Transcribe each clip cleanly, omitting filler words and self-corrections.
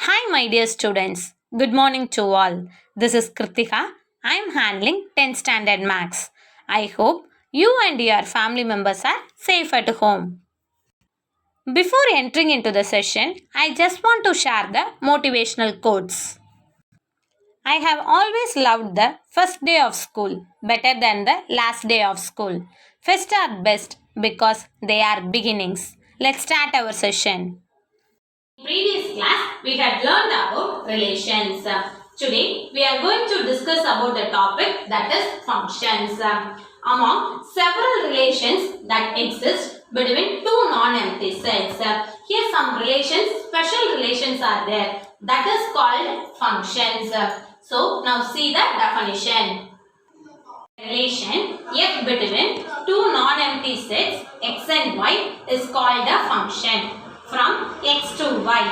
Hi, my dear students. Good morning to all. This is Kritika. I am handling 10th Standard Max. I hope you and your family members are safe at home. Before entering into the session, I just want to share the motivational quotes. I have always loved the first day of school better than the last day of school. First are best because they are beginnings. Let's start our session. Previous class we had learned about relations. Today we are going to discuss about the topic that is functions. Among several relations that exist between two non-empty sets. Here some relations, special relations are there, that is called functions. So now see the definition. Relation f between two non-empty sets x and y is called a function from x to y.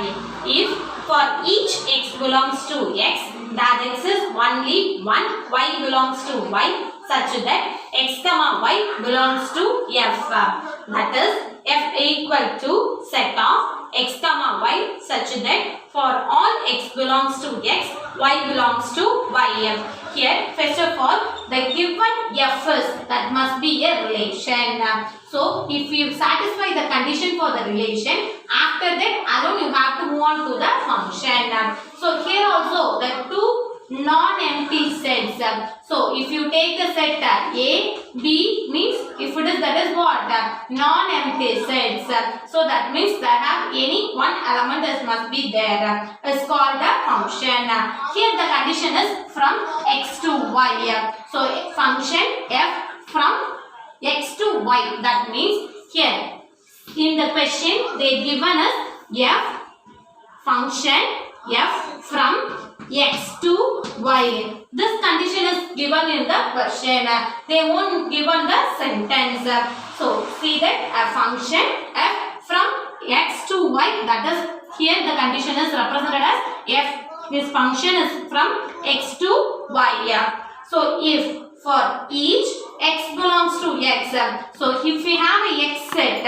If for each x belongs to x, there exists only one y belongs to y such that x comma y belongs to f. That is f equal to set of x comma y such that for all x belongs to x, y belongs to y. Here first of all the given f is that must be a relation. So if you satisfy the condition for the relation, after that alone you have to move on to the function. So here also the two non-empty sets. So if you take the set A, B means if it is that is what? Non-empty sets. So that means that have any one element that must be there. Is called a function. Here the condition is from x to y. So function f from x to y. That means here in the question they given us f function f from x to y. This condition is given in the question. They won't given the sentence. So see that a function f from x to y, that is here the condition is represented as f. This function is from x to y. So if for each x belongs to x, so if we have a x set,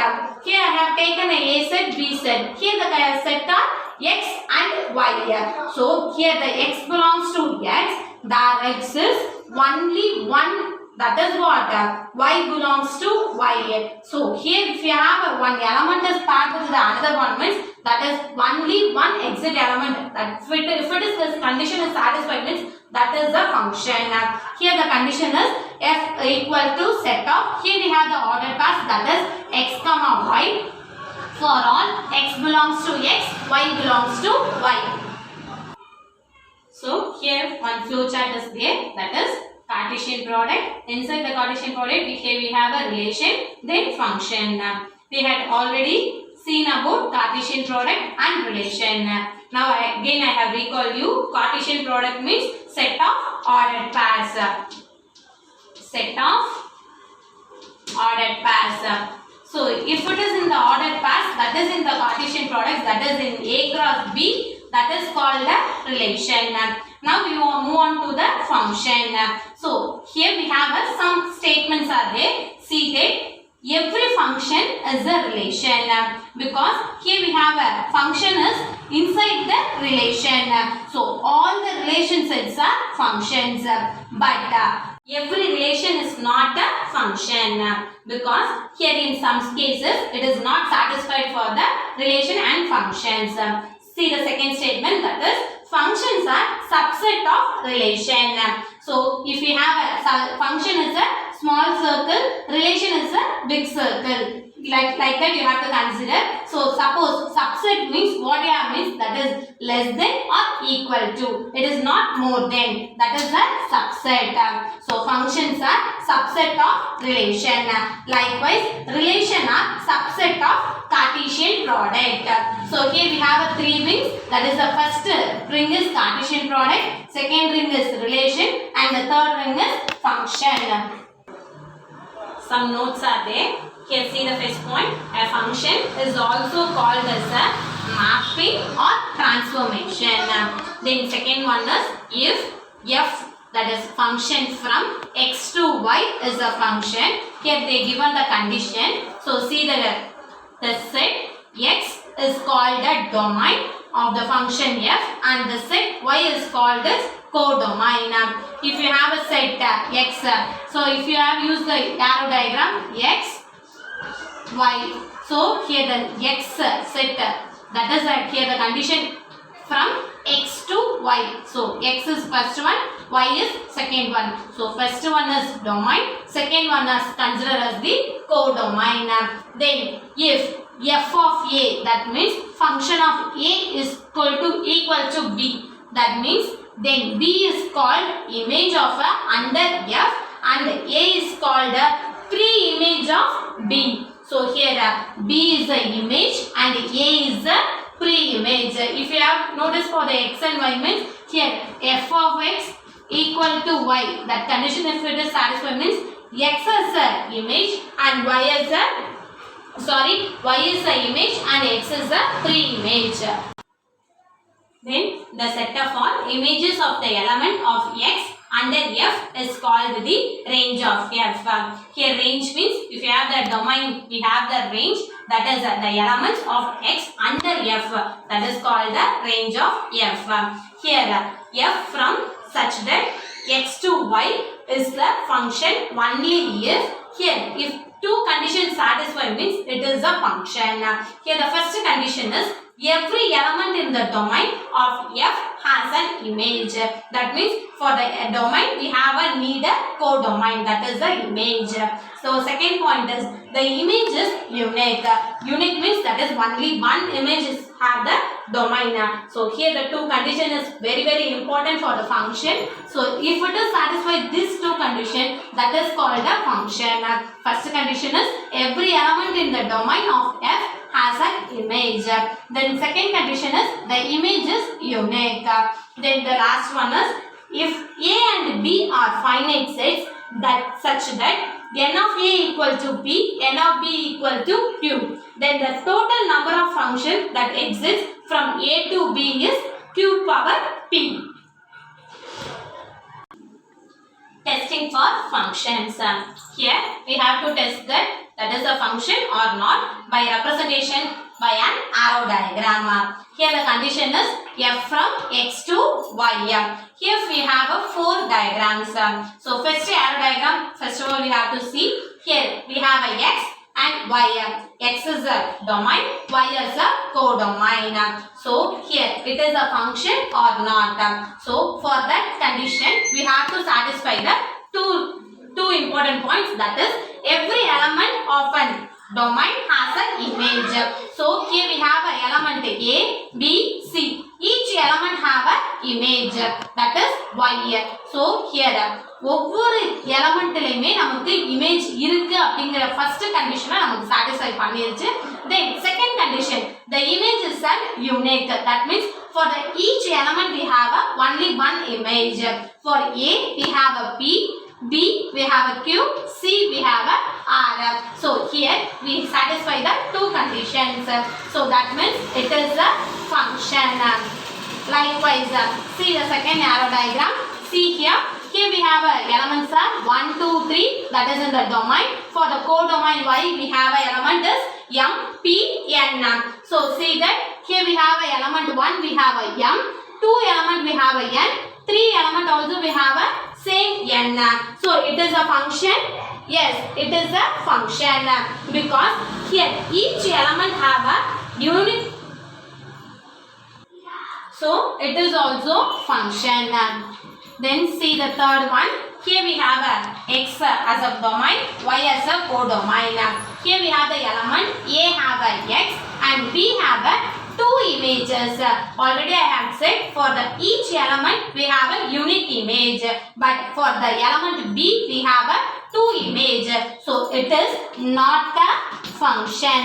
here I have taken a set, b set. Here the set are x and y. So here the x belongs to x, there exists only one, that is what? Y belongs to y. So here if you have one element is paired with the another one means that is only one exit element. That if it is this condition is satisfied means that is the function. Here the condition is f equal to set of, here we have the ordered pairs, that is x comma y. For all x belongs to x, y belongs to y. So here one flowchart is there, that is Cartesian product. Inside the Cartesian product here we have a relation, then function. We had already seen about Cartesian product and relation. Now again I have recalled you, Cartesian product means set of ordered pairs. Set of ordered pairs. So if it is in the ordered pairs, that is in the Cartesian products, that is in A cross B, that is called a relation. Now we will move on to the function. So here we have some statements are there. See that every function is a relation because here we have a function is inside the relation. So all the relation sets are functions, but every relation is not a function because here in some cases it is not satisfied for the relation and functions. See the second statement, that is functions are subset of relation. So if you have a function is a small circle, relation is a big circle. Like that you have to consider. So suppose subset means what you have means that is less than or equal to. It is not more than. That is a subset. So functions are subset of relation. Likewise relation are subset of Cartesian product. So here we have three rings. That is the first ring is Cartesian product, second ring is relation, and the third ring is function. Some notes are there. Here see the first point. A function is also called as a mapping or transformation. Then second one is if f, that is function from x to y is a function. Here they given the condition. So see the set x is called a domain of the function f and the set y is called as codomain. If you have a set x, so if you have used the arrow diagram x, y, so here the x set, that is here the condition from x to y. So x is first one, y is second one. So first one is domain, second one is considered as the codomain. Then if f of a, that means function of a is equal to b, that means then b is called image of under f and a is called pre-image of b. So here b is the image and a is the pre-image. If you have noticed for the x and y means here f of x equal to y, that condition if it is satisfied means x is the image and y is the image and x is the pre-image. Then the set of all images of the element of x under f is called the range of f. Here range means if you have the domain, we have the range, that is the elements of x under f, that is called the range of f. Here f from such that x to y is the function only if two conditions satisfied means it is a function. Here the first condition is every element in the domain of f has an image. That means for the domain we have a codomain, that is the image. So second point is the image is unique. Unique means that is only one image have the domain. So here the two condition is very important for the function. So if it is satisfied these two condition, that is called a function. First condition is every element in the domain of f has an image. Then second condition is the image is unique. Then the last one is if a and b are finite sets that such that n of a equal to p, n of b equal to q, then the total number of functions that exists from a to b is q power p. Testing for functions. Here we have to test that is a function or not by representation by an arrow diagram. Here the condition is f from x to y. Here we have four diagrams. So first arrow diagram, first of all we have to see. Here we have a x and y. X is a domain, y is a codomain. So here it is a function or not. So for that condition we have to satisfy the two important points, that is every element of an domain has an image. So here we have an element A, B, C. Each element have an image, that is y. So here ஒவ்வொரு எலமெண்ட்லயுமே நமக்கு image இருக்கு அப்படிங்கற first கண்டிஷனை நமக்கு satisfy பண்ணிருச்சு. Then second condition, the image is unique. That means for the each element we have only one image. For A we have a P, B we have a Q, C we have a R. So here we satisfy the two conditions. So that means it is a function. Likewise, see the second arrow diagram. See here. Here we have elements are 1, 2, 3, that is in the domain. For the codomain y we have a element is m, p, n. So see that here we have a element 1 we have a m, 2 element we have a n, 3 element also we have a same n. So it is a function. Yes, it is a function because here each element have a unique. So it is also function. Then see the third one. Here we have a x as a domain, y as a codomain. Here we have the element A have a x and B have a two images. Already I have said for the each element we have a unique image, but for the element B we have a two image. So it is not a function.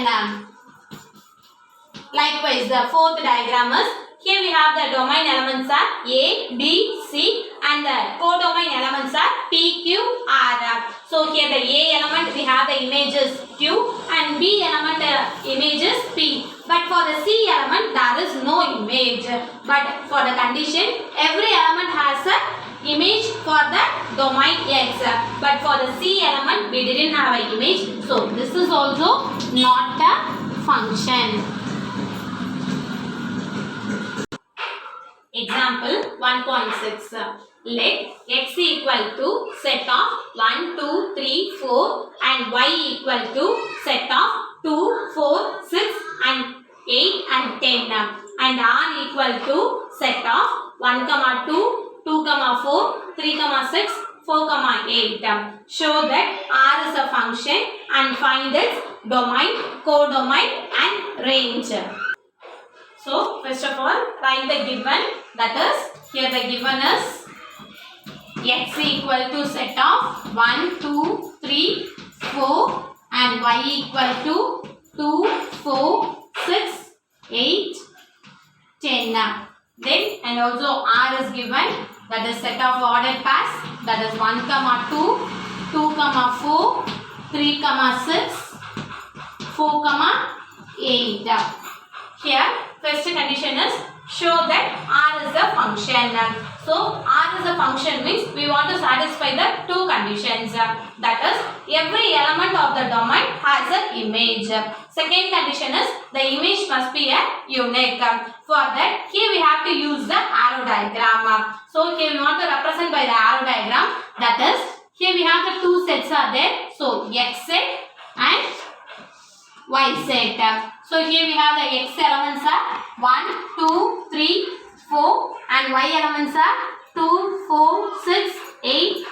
Likewise, the fourth diagram is here we have the domain elements are A, B, C and the codomain elements are P, Q, R. So here the A element we have the images Q and B element images P. But for the C element there is no image. But for the condition every element has a image for the domain X. But for the C element we didn't have an image. So this is also not a function. Example 1.6. Let x equal to set of 1, 2, 3, 4 and y equal to set of 2, 4, 6 and 8 and 10 and r equal to set of 1, 2, 2, 4, 3, 6, 4, 8. Show that r is a function and find its domain, codomain and range. So, first of all, write the given, that is, here the given is x equal to set of 1, 2, 3, 4 and y equal to 2, 4, 6, 8, 10. Then, and also r is given, that is set of ordered pairs, that is 1, 2, 2, 4, 3, 6, 4, 8. Here, first condition is show that r is a function. So, r is a function means we want to satisfy the two conditions. That is, every element of the domain has an image. Second condition is the image must be a unique. For that, here we have to use the arrow diagram. So, here we want to represent by the arrow diagram. That is, here we have the two sets are there. So, x set and y set. So here we have the x elements are 1, 2, 3, 4 and y elements are 2, 4, 6, 8,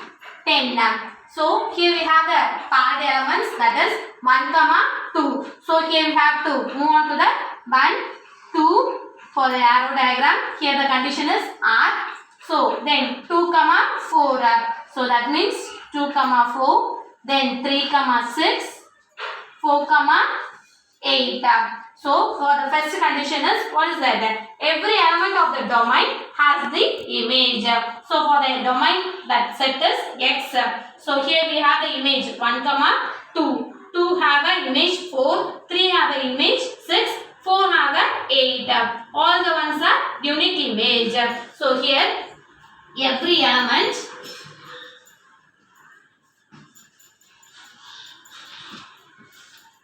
10. So here we have the paired elements, that is 1, 2. So here we have to move on to the 1, 2 for the arrow diagram. Here the condition is r. So then 2, 4. So that means 2, 4. Then 3, 6. 4, 8. So, for the first condition is, what is that? Every element of the domain has the image. So, for the domain, that set is x. So, here we have the image 1, 2. 2 have an image 4. 3 have an image 6. 4 have an 8. All the ones are unique image. So, here every element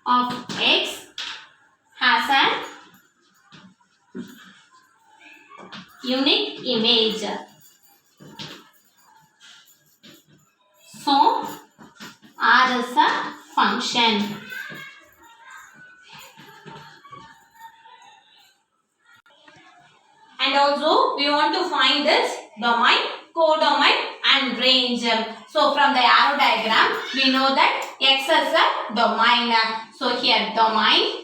of x has an unique image. So, r is a function. And also, we want to find this domain, codomain and range. So, from the arrow diagram, we know that x is a domain. So, here domain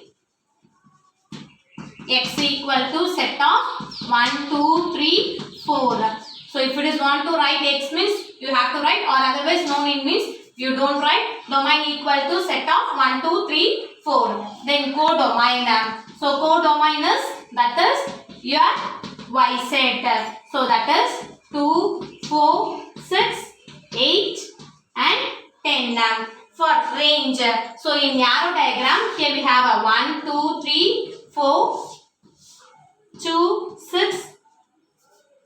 x equal to set of 1, 2, 3, 4. So, if it is want to write x means you have to write, or otherwise no need means you don't write. Domain equal to set of 1, 2, 3, 4. Then codomain. So, codomain is, that is your y set. So, that is 2, 4, 6, 8 and 10. For range, so in arrow diagram, here we have a 1, 2, 3, 4, 2, 6,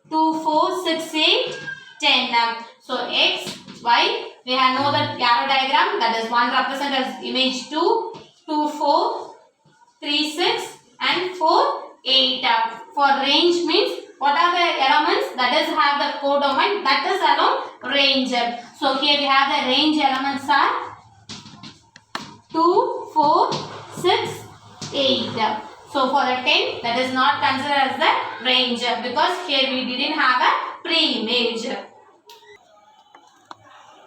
2, 4, 6, 8, 10. So x, y, we have know that arrow diagram, that is 1 represent as image 2, 2, 4, 3, 6 and 4, 8. For range means what are the elements that is have the codomain, that is alone range. So here we have the range elements are 2, 4, 6, 8. So for the 10, that is not considered as the range because here we didn't have a pre-image.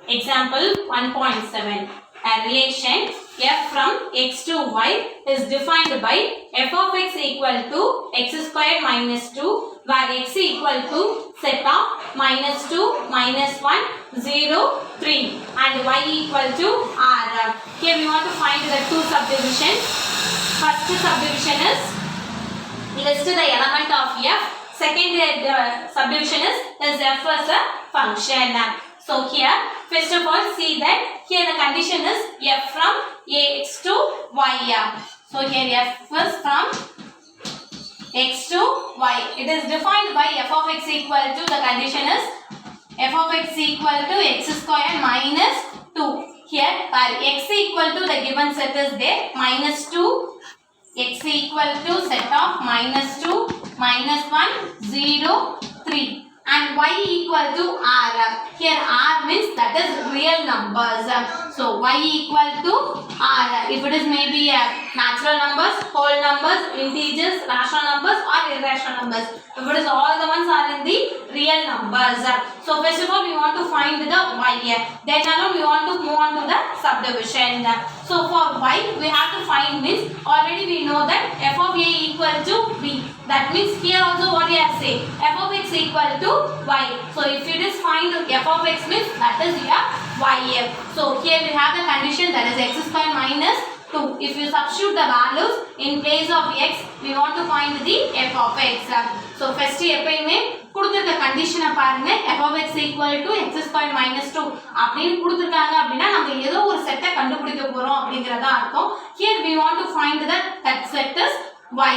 Example 1.7. A relation f from x to y is defined by f of x equal to x squared minus 2 where x equal to set of minus 2, minus 1, 0, 3 and y equal to r. Here we want to find the two subdivisions. First subdivision is list the element of f. Second subdivision is f as a function. So here, first of all, see that here the condition is f from x to y. So here f is from x to y. It is defined by f of x equal to, the condition is f of x equal to x square minus 2. Here, where x equal to the given set is there, minus 2, x equal to set of -2, -1, 0, 3. And y equal to r. Here r means that is real numbers. So y equal to r. If it is maybe natural numbers, whole numbers, integers, rational numbers or irrational numbers. If it is all the ones are in the real numbers. So first of all we want to find the y. Then we want to move on to the subdivision. So for y we have to find means already we know that f of a equal to b. That means here also what we have say f of x equal to y. So if you just find f of x means that is your y. So here we have the condition that is x square minus 2. If you substitute the values in place of x, we want to find the f of x. So first எப்பயுமே கொடுத்திருக்க கண்டிஷனை பாருங்க f of x equal to x square minus 2 அப்படின்னு கொடுத்திருக்காங்க அப்படினா நம்ம ஏதோ ஒரு செட்டை கண்டுபிடிக்க போறோம் அப்படிங்கறத அர்த்தம். Here we want to find that set is y.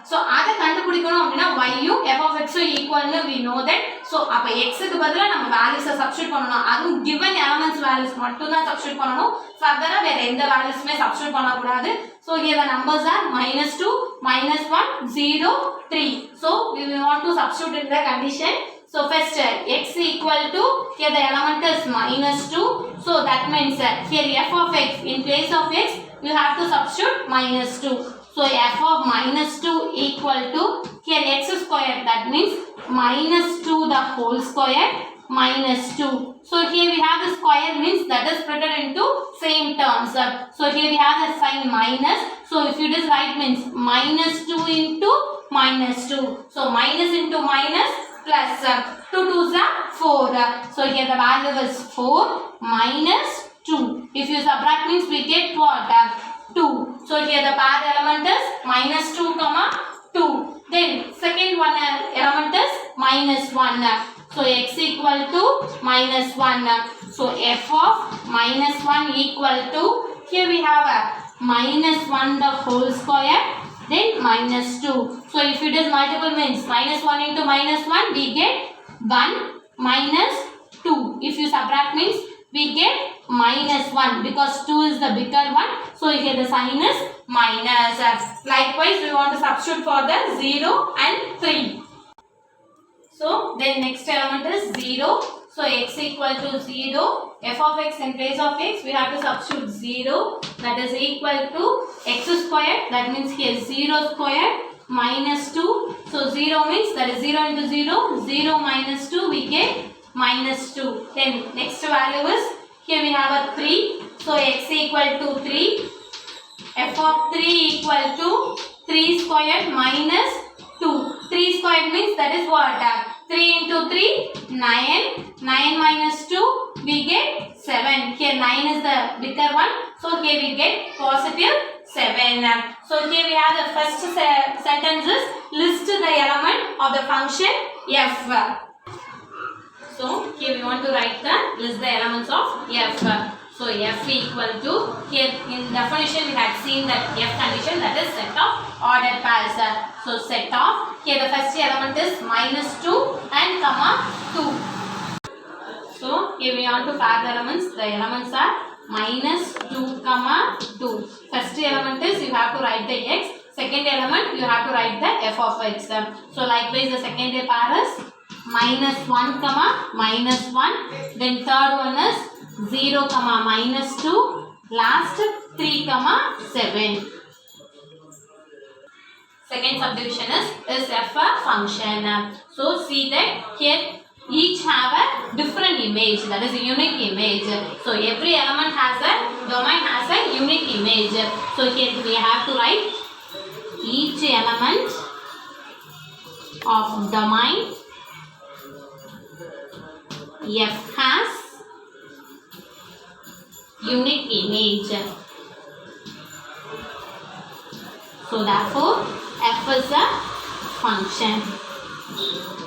So அத கண்டுபிடிக்கணும் அப்படினா y யும் f of x equal னு we know that. So அப்ப x க்கு பதிலா நம்ம values சப்ஸ்டிட்யூட் பண்ணனும். அதுவும் given elements values மட்டும் தான் சப்ஸ்டிட்யூட் பண்ணனும். ஃபர்தரா வேற எந்த valuesமே சப்ஸ்டிட்யூட் பண்ண கூடாது. So here the numbers are -2, -1, 0, 3. So we want to substitute in the condition. So first x equal to here the element is -2. So that means here f of x in place of x you have to substitute -2. So f of -2 equal to here x square, that means -2 the whole square -2. So here we have the square means that is spread into same terms. So here we have the sign minus. So if you just write means -2 into -2. So minus into minus plus 2 2s are 4. So here the value is 4 minus 2. If you subtract means we get what? 2. So here the pair element is -2 comma 2. Then second one element is -1. So x equal to -1. So f of -1 equal to here we have a -1 the whole square then -2. So if it is multiple means -1 into -1 we get 1 minus 2. If you subtract means we get -1 because 2 is the bigger one. So here the sign is minus. Likewise we want to substitute for the 0 and 3. So then next element is 0. So x equal to 0. F of x in place of x we have to substitute 0. That is equal to x square. That means here 0 square minus 2. So 0 means that is 0 into 0. 0 minus 2 we get -2. Then next value is here we have a 3. So x equal to 3. F of 3 equal to 3 squared minus 2. 3 squared means that is what? 3 into 3 9. 9 minus 2 we get 7. Here 9 is the bigger one. So here we get positive 7. So here we have the first sentence is list the element of the function f. So here we want to write the list the elements of f. So f equal to here in definition we had seen that f condition that is set of ordered pairs. So set of here the first element is -2 and comma 2. So here we want to pair the elements. The elements are -2 comma 2. First element is you have to write the x. Second element you have to write the f of x. So likewise the second pair is -1 comma -1. Then third one is 0 comma -2. Last 3 comma 7. Second subdivision is f a function. So see that here each have a different image, that is a unique image. So every element has a domain has a unique image. So here we have to write each element of domain f has unique image. So therefore f is a function.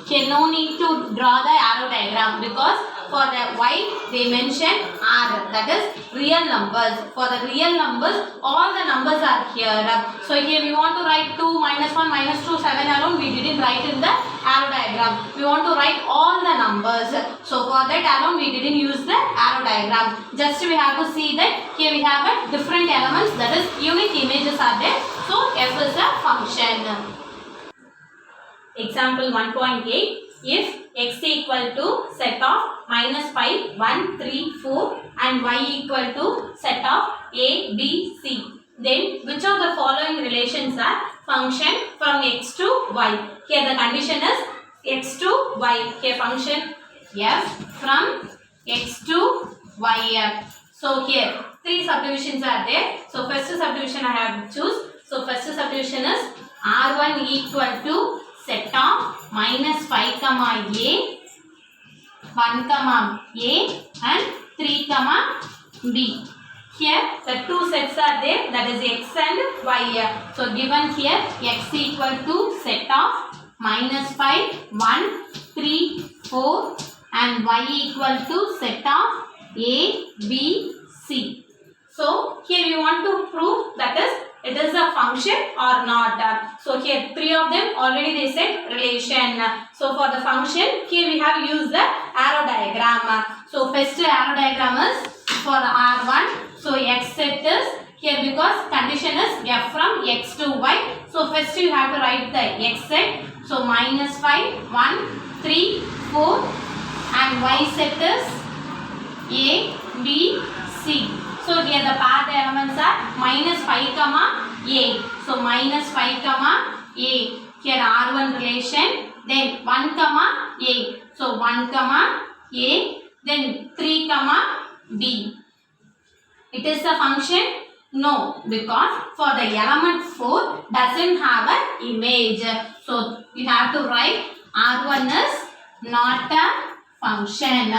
Here no need to draw the arrow diagram because for the y they mention r, that is real numbers. For the real numbers all the numbers are here. So here we want to write 2 -1 -2 7 alone we didn't write in the arrow diagram. We want to write all the numbers. So for that alone we didn't use the arrow diagram. Just we have to see that here we have a different elements, that is unique images are there. So f is a function. Example 1.8. If x equal to set of minus 5, 1, 3, 4 and y equal to set of a, b, c, then which of the following relations are function from x to y? Here the condition is x to y. Here function f from x to y. So here three subdivisions are there. So first subdivision I have to choose. So first subdivision is R1 equal to set of minus 5 comma a, 1 comma a and 3 comma b. Here the two sets are there, that is x and y. So given here x equal to set of minus 5, 1, 3, 4 and y equal to set of a, b, c. So here we want to prove that is it is a function or not. So here three of them already they said relation. So for the function here we have used the arrow diagram. So first arrow diagram is for R1. So x set is here because condition is f from x to y. So first you have to write the x set. So minus 5, 1, 3, 4 and y set is a, b, c. So here the path elements are minus 5 comma a. So minus 5 comma a. Here R1 relation. Then 1 comma a. So 1 comma a. Then 3 comma b. It is a function? No, because for the element 4 doesn't have an image. So you have to write R1 is not a function.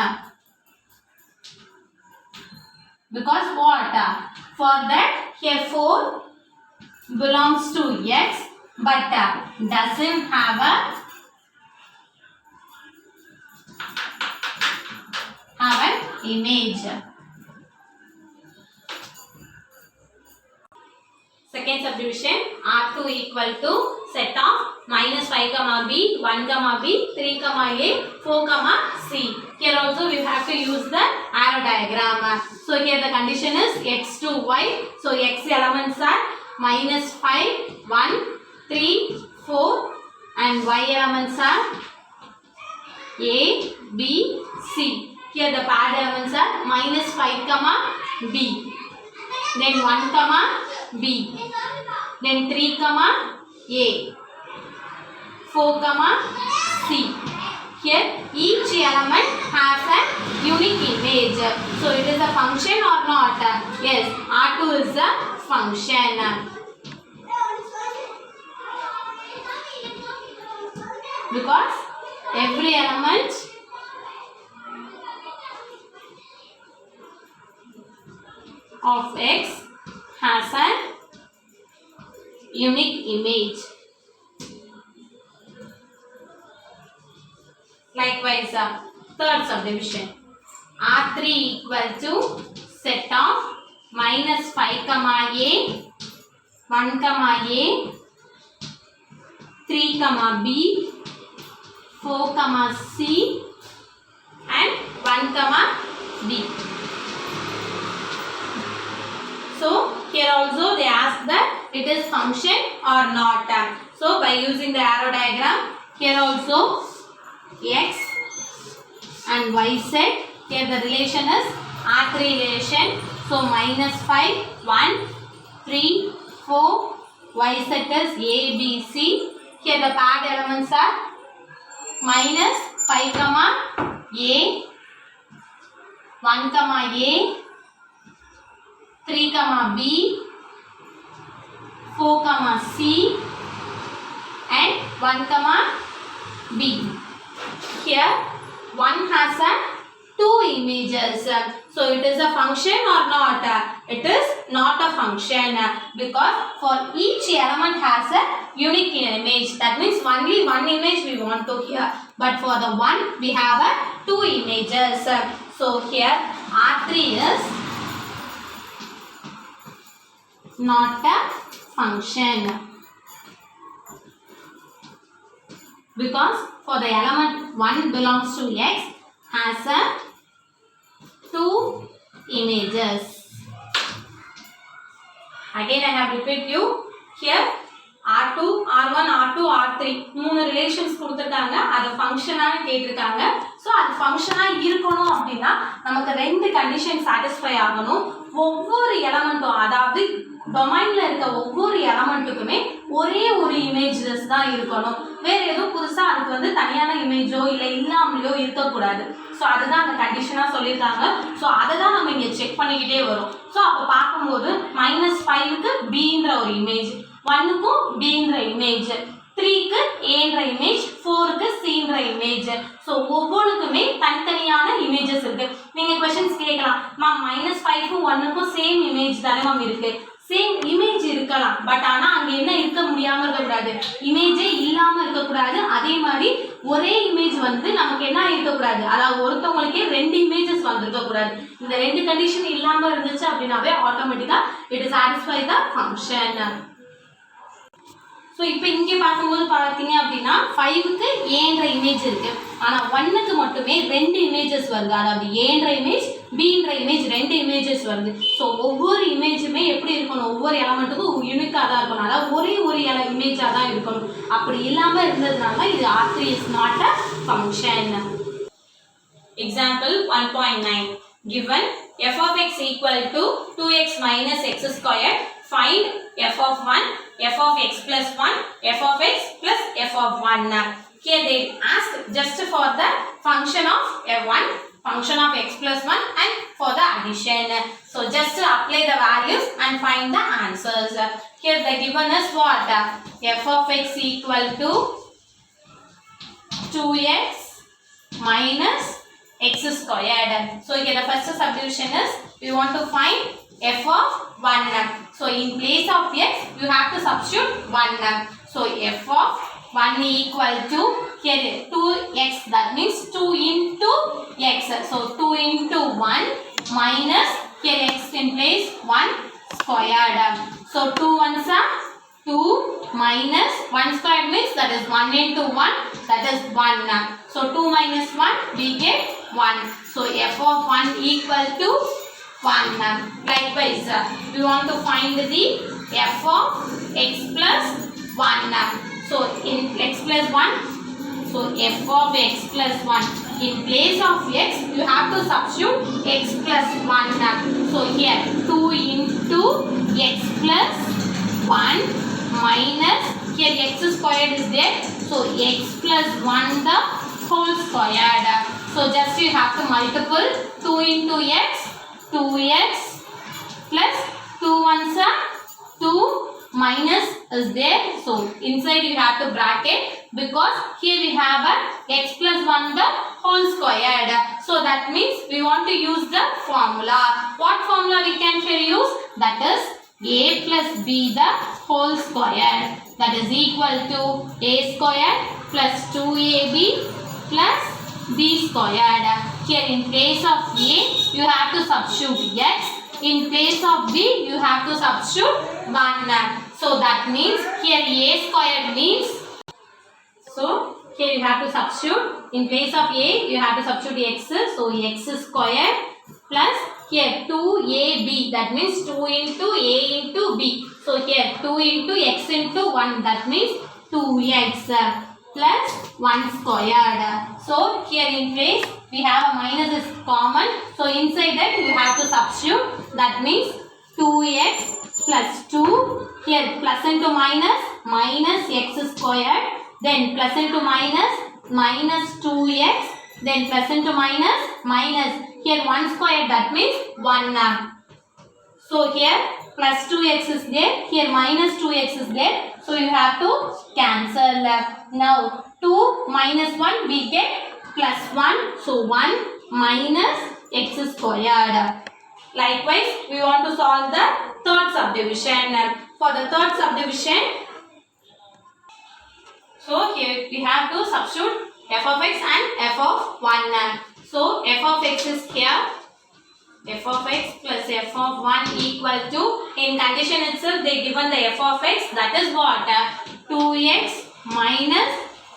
Because what? For that here 4 belongs to x but doesn't have an image. Second subdivision R2 equal to set of minus 5 comma b, 1 comma b, 3 comma a, 4 comma c. Here also we have to use the arrow diagram. So here the condition is x to y. So x elements are minus 5, 1, 3, 4 and y elements are a, b, c. Here the paired elements are minus 5 comma b. Then 1 comma b. Then 3 comma a. 4 comma c. Here each element has a unique image. So it is a function or not? Yes, R2 is a function. Because every element of x has a unique image. Likewise, third subdivision R3 equal to set of minus 5 comma a, 1 comma a, 3 comma b, 4 comma c and 1 comma b. So here also they ask that it is function or not. So by using the arrow diagram, here also x and y set. Here the relation is R3 relation. So minus 5, 1, 3, 4, y set is a, b, c. Here the paired elements are minus 5 comma a, 1 comma a, 3 comma b, 4 comma c and 1 comma b. Here one has a two images. So it is a function or not? It is not a function because for each element has a unique image. That means only one image we want to here. But for the one we have a two images. So here R3 is not a function. Because for the element 1 belongs to x has a two images. Again I have repeated you. here R2, R1, R2, R3 மூணு relations கொடுத்துட்டாங்க. அது ஃபங்க்ஷனாக கேட்டிருக்காங்க. So அது ஃபங்க்ஷனாக இருக்கணும் அப்படின்னா நமக்கு ரெண்டு கண்டிஷன் சாட்டிஸ்ஃபை ஆகணும். ஒவ்வொரு எலமெண்ட்டும், அதாவது டொமைன்ல இருக்க ஒவ்வொரு எலமெண்ட்டுக்குமே ஒரே ஒரு இமேஜஸ் தான் இருக்கணும். வேற எதுவும் புதுசாக அதுக்கு வந்து தனியான இமேஜோ இல்லை இல்லாமலையோ இருக்கக்கூடாது. ஸோ அதுதான் அந்த கண்டிஷனாக சொல்லியிருக்காங்க. ஸோ அதை தான் நம்ம இங்கே செக் பண்ணிக்கிட்டே வரும். ஸோ அப்போ பார்க்கும்போது -5க்கு பின்ற ஒரு இமேஜ், 1க்கும் பின்ற இமேஜ், 3க்கு ஏன்ற இமேஜ், 4க்கு சின்ற இமேஜ். ஸோ ஒவ்வொன்றுக்குமே தனித்தனியான இமேஜஸ் இருக்கு. நீங்க கொஸ்டின்ஸ் கேட்கலாம், மேம் -5க்கும் 1க்கும் சேம் இமேஜ் தானே மேம் இருக்கு. சேம் இமேஜ் இருக்கலாம், பட் ஆனால் அங்கே என்ன இருக்க முடியாமல் இருக்கக்கூடாது, இமேஜே இல்லாமல் இருக்கக்கூடாது. அதே மாதிரி ஒரே இமேஜ் வந்து நமக்கு என்ன இருக்கக்கூடாது, அதாவது ஒருத்தவங்களுக்கே ரெண்டு இமேஜஸ் வந்திருக்கக்கூடாது. இந்த ரெண்டு கண்டிஷன் இல்லாமல் இருந்துச்சு அப்படின்னாவே ஆட்டோமேட்டிக்காக it satisfy the function. So இப்போ இங்கே பார்க்கும்போது பார்த்தீங்க அப்படின்னா 5க்கு ஏன்ற இமேஜ் இருக்கு, ஆனால் 1க்கு மட்டுமே ரெண்டு இமேஜஸ் வருது. அதாவது ஏன்ற இமேஜ், பின்ற இமேஜ், ரெண்டு இமேஜஸ் வருது. ஸோ ஒவ்வொரு இமேஜுமே எப்படி இருக்கணும், ஒவ்வொரு எலமெண்ட்டுக்கும் யூனிக்காக தான் இருக்கணும். அதாவது ஒரே ஒரு இமேஜாக தான் இருக்கணும். அப்படி இல்லாமல் இருந்ததுனால இது R3 is not a function. Example 1.9 given f of x equal to 2x minus x squared, find f of 1, f of x plus 1, f of x plus f of 1. Here they ask just for the function of f1, function of x plus 1 and for the addition. So just apply the values and find the answers. Here the given is what? F of x equal to 2x minus x squared. So here the first subdivision is we want to find f of 1. So in place of x you have to substitute 1. So f of 1 equal to here 2x, that means 2 into x. So 2 into 1 minus here x in place 1 squared. So 2 ones are 2 minus 1 squared means that is 1 into 1, that is 1. So 2 minus 1 we get 1. So f of 1 equal to 1. Likewise we want to find the f of x plus 1. So in x plus 1, so f of x plus 1, in place of x you have to substitute x plus 1. So here 2 into x plus 1 minus here x squared is there, so x plus 1 the whole squared. So just you have to multiple 2 into x, 2x plus 2 ones are 2 minus is there, so inside you have to bracket because here we have a x plus 1 the whole squared. So that means we want to use the formula. What formula we can here use? That is a plus b the whole squared, that is equal to a squared plus 2ab plus b squared. Here in place of a you have to substitute x, in place of b you have to substitute 1. So that means here a squared means, so here you have to substitute, in place of a you have to substitute x, so x squared plus here 2ab, that means 2 into a into b. So here 2 into x into 1, that means 2x plus 1 squared. So here in place we have a minus is common, so inside that you have to substitute, that means 2x plus 2, here plus into minus, minus x squared, then plus into minus, minus 2x, then plus into minus, minus here 1 squared, that means 1. So here plus 2x is there, here minus 2x is there, so you have to cancel. Now 2 minus 1 we get plus 1, so 1 minus x squared. Likewise we want to solve the third subdivision. For the third subdivision, so here we have to substitute f of x and f of 1. So f of x is here, f of x plus f of 1 equal to, in condition itself they given the f of x, that is what, 2x minus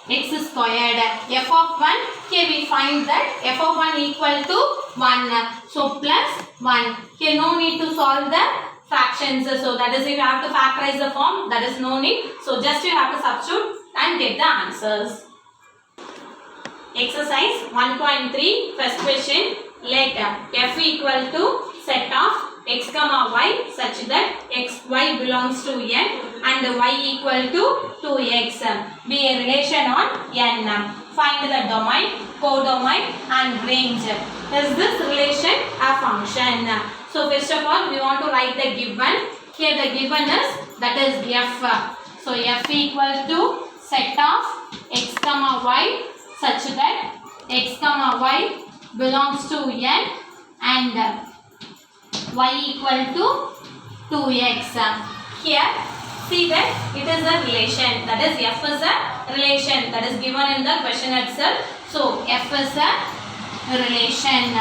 x squared. F of 1, here we find that f of 1 equal to 1. So plus 1. Here no need to solve the fractions. So that is if you have to factorize the form, that is no need. So just you have to substitute and get the answers. Exercise 1.3, first question. Let f equal to set of x comma y such that x y belongs to n and y equal to 2x be a relation on n. Find the domain, codomain and range. Is this relation a function? So first of all we want to write the given. Here the given is that is f. So f equal to set of x comma y such that x comma y belongs to n and y equal to 2x. Here see that it is a relation, that is f is a relation that is given in the question itself. So f is a relation,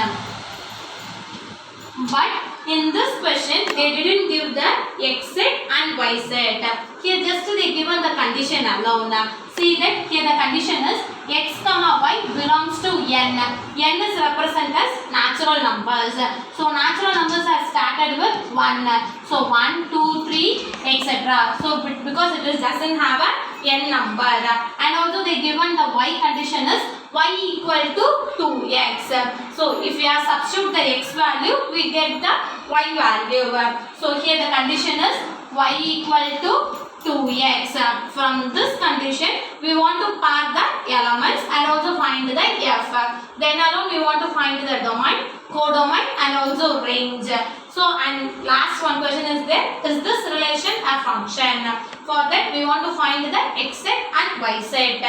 but in this question they didn't give the x set and y set. Here just they given the condition alone. See that here the condition is x comma y belongs to n. N is represented as natural numbers. So natural numbers are started with 1. So 1, 2, 3, etc. So because it doesn't have a n number. And also they given the y condition is y equal to 2x. So if we are substitute the x value, we get the y value. So here the condition is y equal to 2x. From this condition, we want to pair the elements and also find the f. Then alone we want to find the domain, codomain and also range. So and last one question is there, is this relation a function? For that we want to find the x set and y set.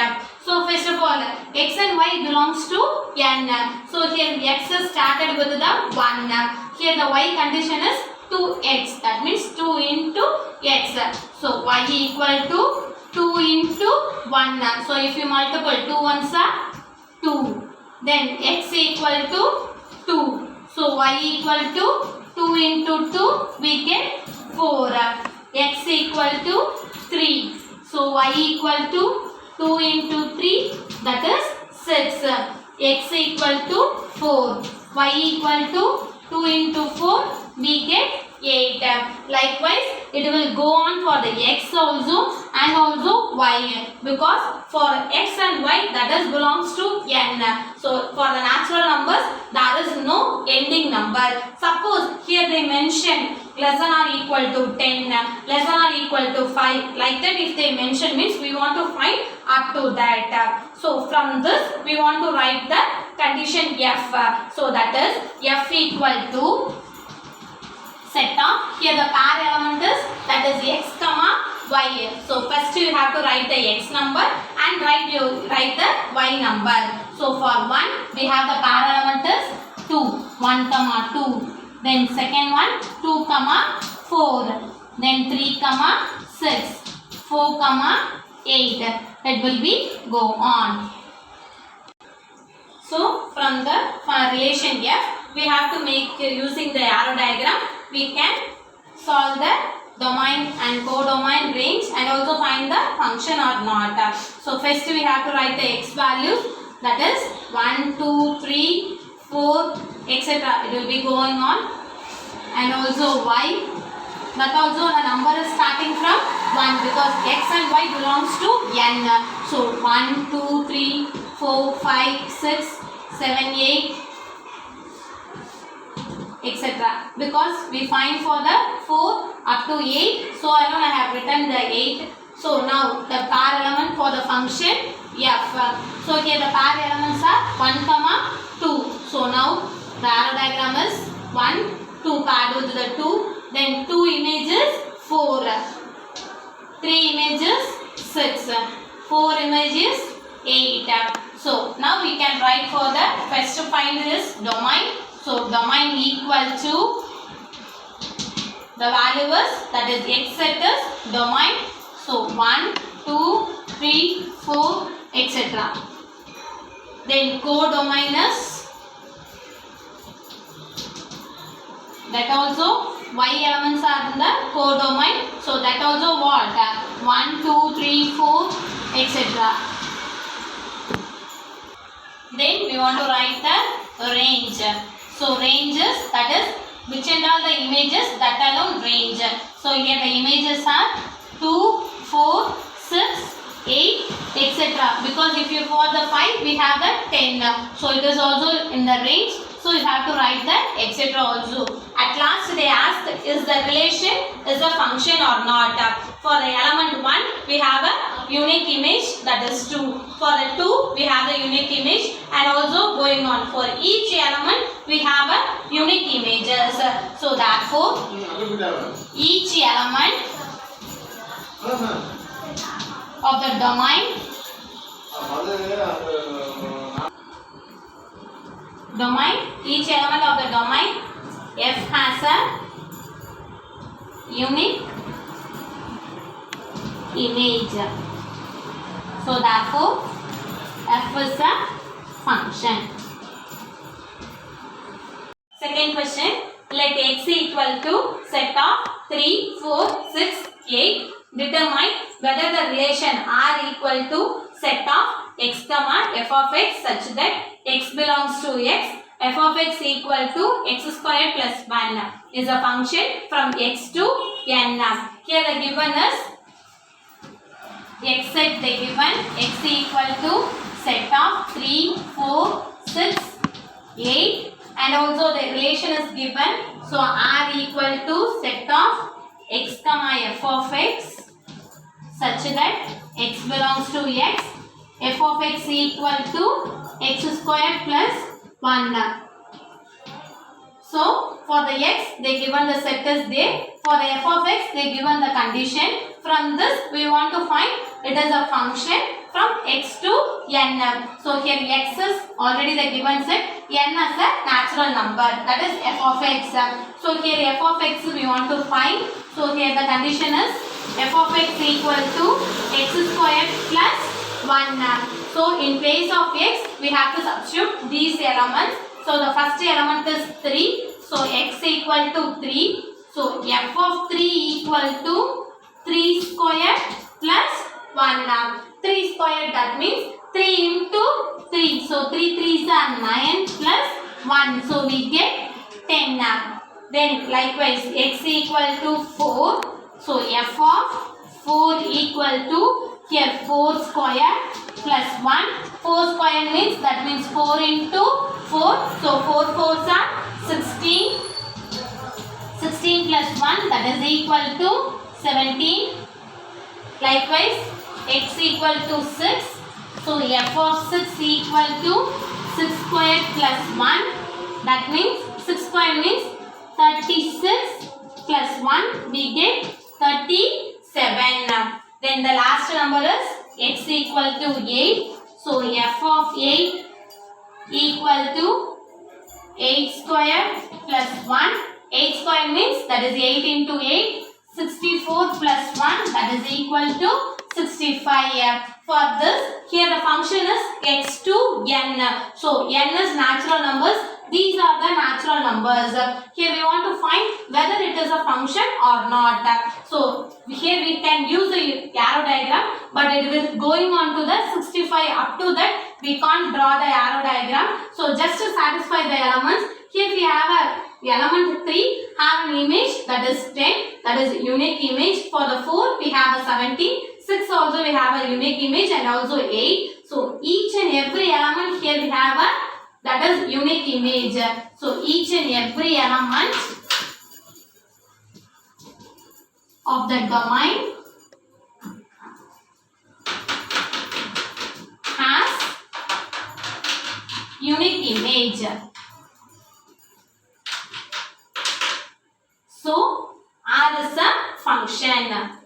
So first of all x and y belongs to n. So here x is started with the 1. Here the y condition is 2x, that means 2 into x. So y equal to 2 into 1. So if you multiple 2 ones are 2, then x equal to 2. So y equal to 2 into 2 we get 4. X equal to 3. So y equal to 2 into 3, that is 6. X equal to 4. Y equal to 2 into 4 we get 8. Likewise it will go on for the x also and also y, because for x and y that is belongs to n. So for the natural numbers there is no ending number. Suppose here they mention less than or equal to 10, less than or equal to 5, like that if they mention means we want to find up to that. So from this we want to write the condition f. So that is f equal to set of, here the pair element is that is x comma y. So first you have to write the x number and write the y number. So for 1 we have the pair element is 2, 1 comma 2. Then second one 2 comma 4. Then 3 comma 6, 4 comma 8. That will be go on. So from the relation f we have to make using the arrow diagram. We can solve the domain and codomain range and also find the function or not. So first we have to write the x values, that is 1, 2, 3, 4 etc. It will be going on, and also y, that also the number is starting from 1 because x and y belongs to n. So 1, 2, 3, 4, 5, 6, 7, 8 etc. Because we find for the 4 up to 8, so I have written the 8. So now the pair element for the function f. So here the pair elements are 1 comma 2. So now the arrow diagram is 1, 2 paired with the 2, then 2 images 4, 3 images 6, 4 images 8. So now we can write for the first to find this domain. So domain equal to the value is, that is x set is domain. So 1, 2, 3, 4 etc. Then codomain is, that also y elements are in the codomain. So that also what? 1, 2, 3, 4 etc. Then we want to write the range. So range is, that is which and all the images that alone range. So here the images are 2, 4, 6, 8, etc. Because if you for the 5 we have the 10. So it is also in the range. So you have to write that etc. also. At last they asked, is the relation is a function or not? For the element 1 we have a unique image, that is 2. For the 2 we have a unique image, and also going on for each element we have a unique images. So therefore each element of the domain each element of the domain F has a unique image. So therefore F is a function. Second question, let X equal to set of 3, 4, 6, 8. Determine whether the relation R equal to set of X comma F of X such that X belongs to X. F of X equal to X squared plus 1 is a function from X to N. Here the given is X set, the given X equal to set of 3, 4, 6, 8, and also the relation is given. So R equal to set of X comma F of X such that X belongs to X. F of X equal to X squared plus 1. So for the X they given the set is there. For the F of X they given the condition. From this we want to find it is a function from X to N. So here X is already the given set. N is a natural number, that is F of X. So here F of X we want to find. So here the condition is F of X equal to X squared plus 1. So in place of X we have to substitute these elements. So the first element is 3. So X equal to 3. So F of 3 equal to 3 squared plus 1. 3 squared, that means 3 into 3. So 3 3s are 9 plus 1. So we get 10. Then likewise X equal to 4. So F of 4 equal to here 4 square plus 1. 4 square means, that means 4 into 4. So 4 4s are 16. 16 plus 1, that is equal to 17. Likewise X equal to 6. So F of 6 equal to 6 squared plus 1. That means 6 squared means 36 plus 1 we get 37. Then the last number is X equal to 8. So F of 8 equal to 8 squared plus 1. 8 squared means, that is 8 into 8. 64 plus 1, that is equal to 65. For this, here the function is X to N. So N is natural numbers. These are the natural numbers. Here we want to find whether it is a function or not. So here we can use the arrow diagram, but it will going on to the 65 up to that we can't draw the arrow diagram. So just to satisfy the elements, here we have a element 3 have an image, that is 10, that is unique image. For the 4 we have a 17. 6 also we have a unique image, and also 8. So each and every element here we have a, that is unique image. So each and every element of the domain has unique image. So R is a function.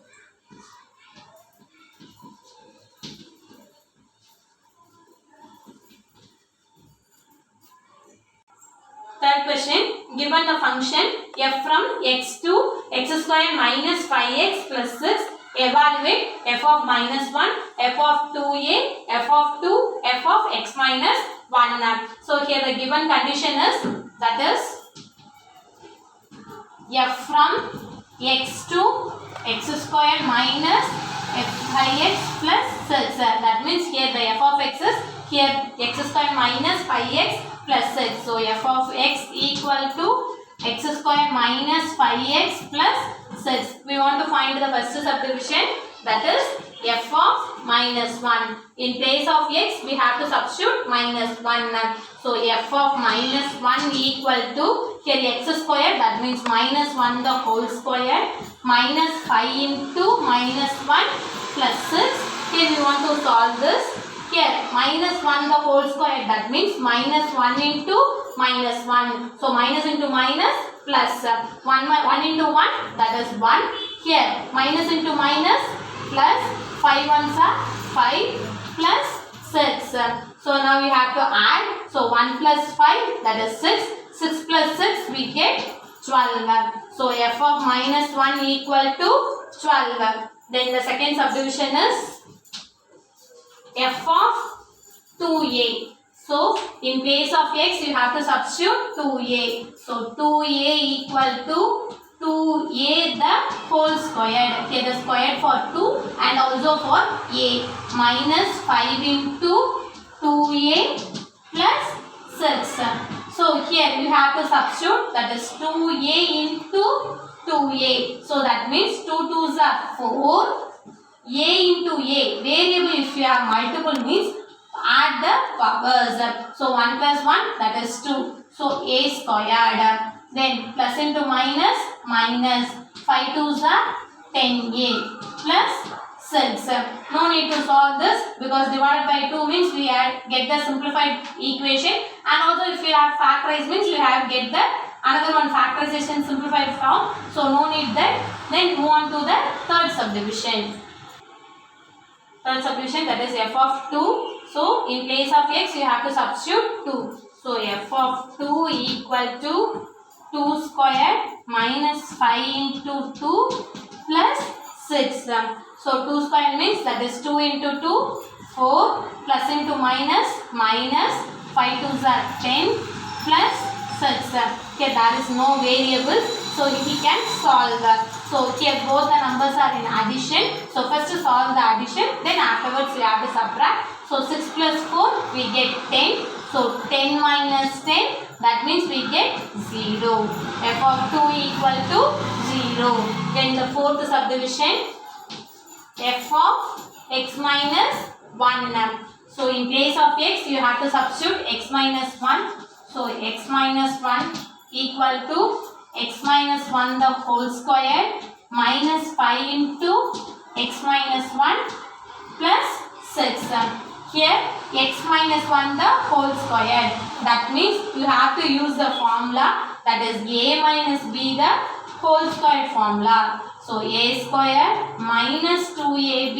Third question, given the function f from x to x square minus 5x plus 6, evaluate f of minus 1, f of 2a, f of 2, f of x minus 1. So here the given condition is, that is f from x to x square minus f5x plus 6. That means here the f of x is here x square minus 5x plus 6. So f of x equal to x square minus 5x plus 6. We want to find the first subdivision, that is f of minus 1. In place of x, we have to substitute minus 1. So f of minus 1 equal to, here x square, that means minus 1 the whole square, minus 5 into minus 1 plus 6. Here we want to solve this. Here minus 1 the whole square, that means minus 1 into minus 1. So minus into minus plus 1 into 1, that is 1. Here minus into minus plus 5 ones are 5 plus 6. So now we have to add. So 1 plus 5, that is 6. 6 plus 6 we get 12. So f of minus 1 equal to 12. Then the second subdivision is f of 2a. So in place of x you have to substitute 2a. So 2a equal to 2a the whole squared. Okay, the squared for 2 and also for a, minus 5 into 2a plus 6. So here you have to substitute, that is 2a into 2a. So that means 2 2s are 4. A into a, variable if you have multiple means add the powers. So 1 plus 1, that is 2. So a squared. Then plus into minus, minus 5 2s are 10a plus 6. No need to solve this because divided by 2 means we get the simplified equation, and also if you have factorized means you have get the another one factorization simplified form. So no need that. Then move on to the third subdivision. Third subdivision, that is f of 2. So in place of x you have to substitute 2. So f of 2 equal to 2 square minus 5 into 2 plus 6. So 2 square means that is 2 into 2, 4 plus into minus, minus 5 2s are 10 plus 6. Okay, there is no variable, so he can solve. So here both the numbers are in addition. So first to solve the addition, then afterwards we have to subtract. So 6 plus 4 we get 10. So 10 minus 10, that means we get 0. f of 2 equal to 0. Then the fourth subdivision, f of x minus 1. So in place of x you have to substitute x minus 1. So x minus 1 equal to x minus 1 the whole square minus 5 into x minus 1 plus 6. Here x minus 1 the whole square. That means you have to use the formula, that is a minus b the whole square formula. So a square minus 2ab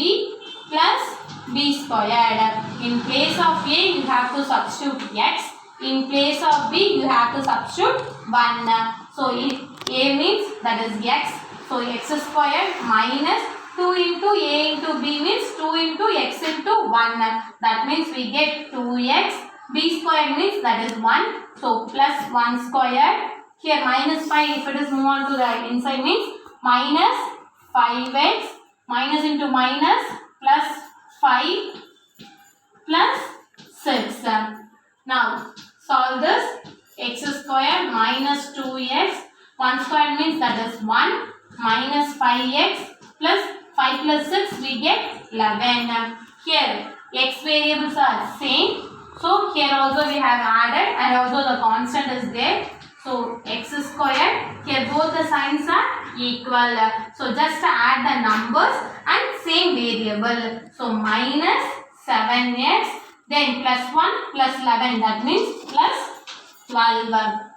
plus b squared. In place of a you have to substitute x. In place of b you have to substitute 1. So a means that is x. So x squared minus 2 into a into b means 2 into x into 1. That means we get 2x. B squared means that is 1. So plus 1 squared. Here minus 5, if it is move on to the inside means minus 5x, minus into minus plus 5 plus 6. Now solve this. X squared minus 2x. 1 squared means that is 1. Minus 5x plus 5 plus 6 we get 11. Here x variables are same. So here also we have added and also the constant is there. So x squared, here both the signs are equal. So just add the numbers and same variable. So minus 7x, then plus 1 plus 11, that means plus 12.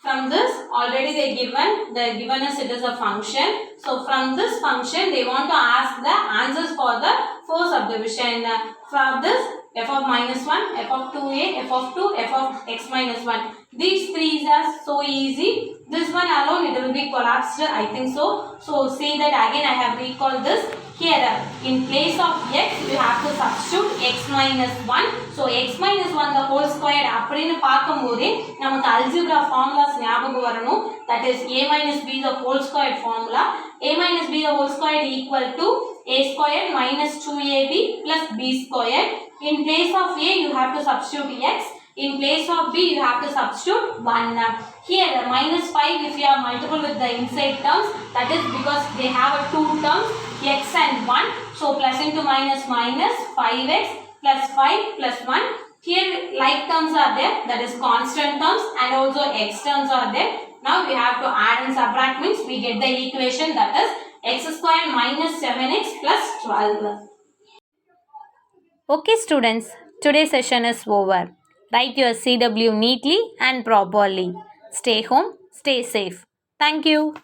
From this already they given us it is a function. So from this function they want to ask the answers for the 4 subdivision. From this f of minus 1, f of 2a, f of 2, f of x minus 1. These three are so easy. This one alone it will be collapsed, I think so. So see that again I have recalled this. Here in place of x you have to substitute x minus 1. So x minus 1 the whole squared அப்படின்னு பார்க்கும்போது நமக்கு algebra formulas ஞாபகம் வரணும். That is a minus b the whole squared formula. A minus b the whole squared equal to a squared minus 2ab plus b squared. In place of a you have to substitute x. In place of b, you have to substitute 1. Here, the minus 5, if you are multiple with the inside terms, that is because they have a 2 terms, x and 1. So, plus into minus minus 5x plus 5 plus 1. Here, like terms are there, that is constant terms, and also x terms are there. Now, we have to add and subtract, means we get the equation, that is x square minus 7x plus 12. Okay students, today's session is over. Write your CW neatly and properly. Stay home, stay safe. Thank you.